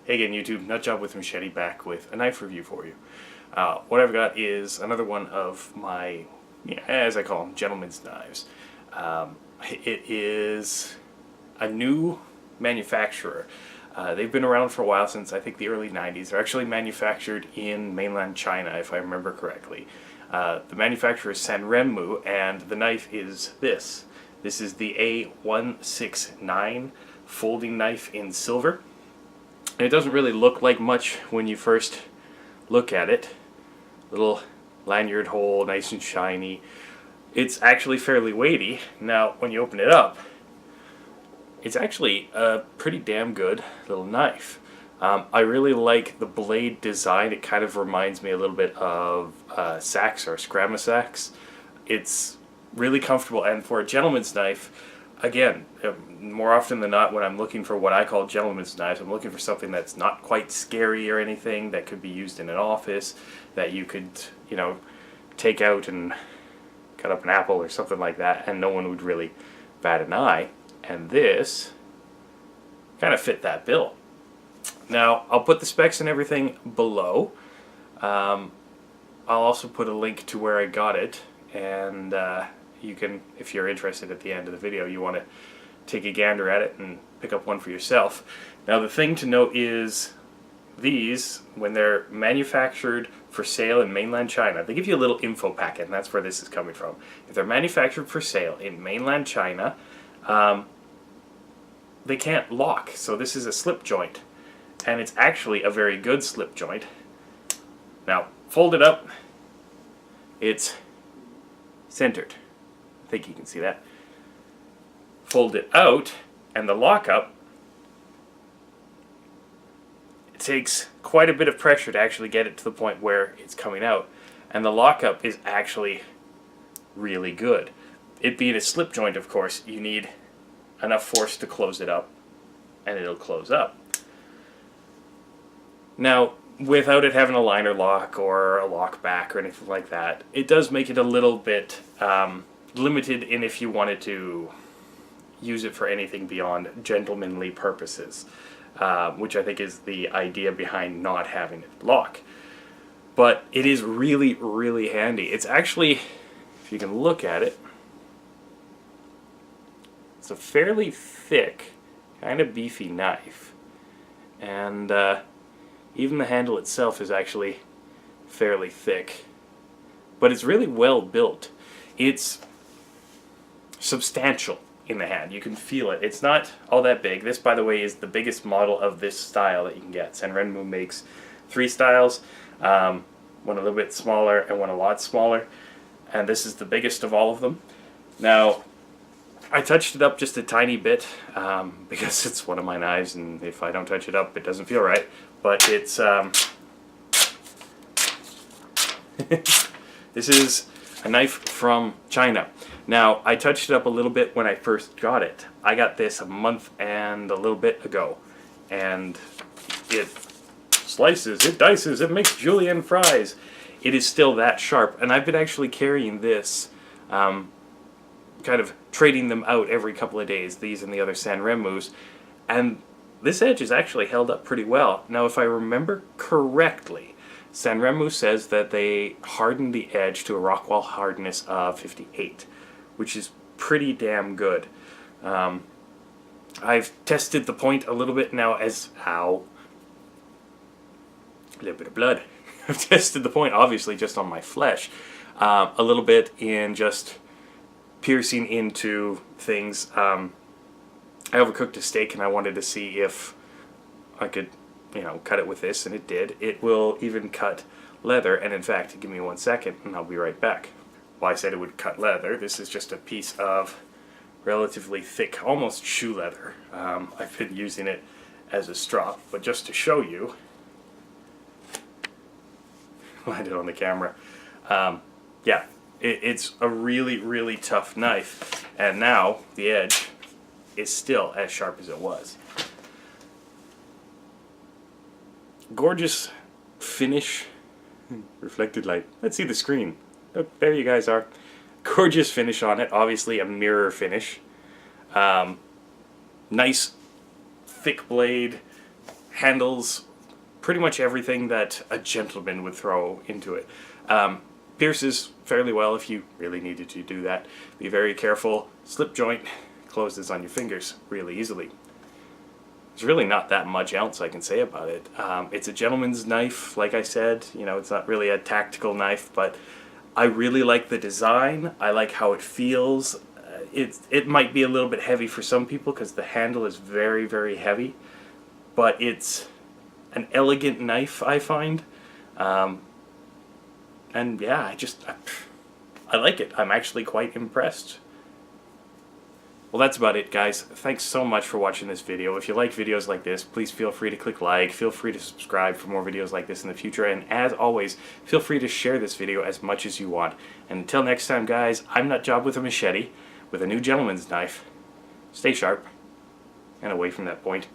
Hey again, YouTube, Nutjob with Machete back with a knife review for you. What I've got is another one of my, as I call them, gentleman's knives. It is a new manufacturer. They've been around for a while, since I think the early 90s. They're actually manufactured in mainland China, if I remember correctly. The manufacturer is Sanrenmu, and the knife is this. This is the A169 folding knife in silver. And it doesn't really look like much when you first look at it. Little lanyard hole, nice and shiny. It's actually fairly weighty. Now, when you open it up, it's actually a pretty damn good little knife. I really like the blade design. It kind of reminds me a little bit of Saks or Scramma Saks. It's really comfortable, and for a gentleman's knife, again, more often than not, when I'm looking for what I call gentleman's knives, I'm looking for something that's not quite scary or anything, that could be used in an office, that you could, take out and cut up an apple or something like that, and no one would really bat an eye. And this kind of fit that bill. Now, I'll put the specs and everything below. I'll also put a link to where I got it, and you can, if you're interested at the end of the video, you want to take a gander at it and pick up one for yourself. Now, the thing to note is these, when they're manufactured for sale in mainland China, they give you a little info packet, and that's where this is coming from. If they're manufactured for sale in mainland China, they can't lock, so this is a slip joint, and it's actually a very good slip joint. Now, fold it up, it's centered. I think you can see that. Fold it out, and the lockup, it takes quite a bit of pressure to actually get it to the point where it's coming out. And the lockup is actually really good. It being a slip joint, of course, you need enough force to close it up, and it'll close up. Now, without it having a liner lock or a lock back or anything like that, it does make it a little bit limited in if you wanted to use it for anything beyond gentlemanly purposes, which I think is the idea behind not having it lock. But it is really, really handy. It's actually, if you can look at it, it's a fairly thick, kind of beefy knife. And even the handle itself is actually fairly thick. But it's really well built. It's substantial in the hand. You can feel it. It's not all that big. This, by the way, is the biggest model of this style that you can get. Sanrenmu makes 3 styles, one a little bit smaller and one a lot smaller, and this is the biggest of all of them. Now, I touched it up just a tiny bit because it's one of my knives, and if I don't touch it up, it doesn't feel right. But it's this is a knife from China. Now, I touched it up a little bit when I first got it. I got this a month and a little bit ago, and it slices, it dices, it makes julienne fries. It is still that sharp, and I've been actually carrying this, kind of trading them out every couple of days, these and the other Sanrenmus, and this edge is actually held up pretty well. Now, if I remember correctly, Sanrenmu says that they hardened the edge to a rock wall hardness of 58, which is pretty damn good. I've tested the point a little bit now as a little bit of blood. I've tested the point, obviously, just on my flesh, a little bit in just piercing into things. I overcooked a steak, and I wanted to see if I could, cut it with this, and it did. It will even cut leather, and in fact, give me 1 second, and I'll be right back. Well, I said it would cut leather. This is just a piece of relatively thick, almost shoe leather. I've been using it as a strop, but just to show you, land it on the camera. Yeah, it's a really, really tough knife, and now the edge is still as sharp as it was. Gorgeous finish. Reflected light. Let's see the screen. Oh, there you guys are. Gorgeous finish on it. Obviously a mirror finish. Nice thick blade, handles pretty much everything that a gentleman would throw into it. Pierces fairly well if you really needed to do that. Be very careful. Slip joint closes on your fingers really easily. There's really not that much else I can say about it. It's a gentleman's knife, like I said. You know, it's not really a tactical knife, but I really like the design. I like how it feels. It might be a little bit heavy for some people because the handle is very, very heavy, but it's an elegant knife, I find. And yeah, I like it. I'm actually quite impressed. Well, that's about it, guys. Thanks so much for watching this video. If you like videos like this, please feel free to click like. Feel free to subscribe for more videos like this in the future. And as always, feel free to share this video as much as you want. And until next time, guys, I'm Nutjob with a machete, with a new gentleman's knife. Stay sharp and away from that point.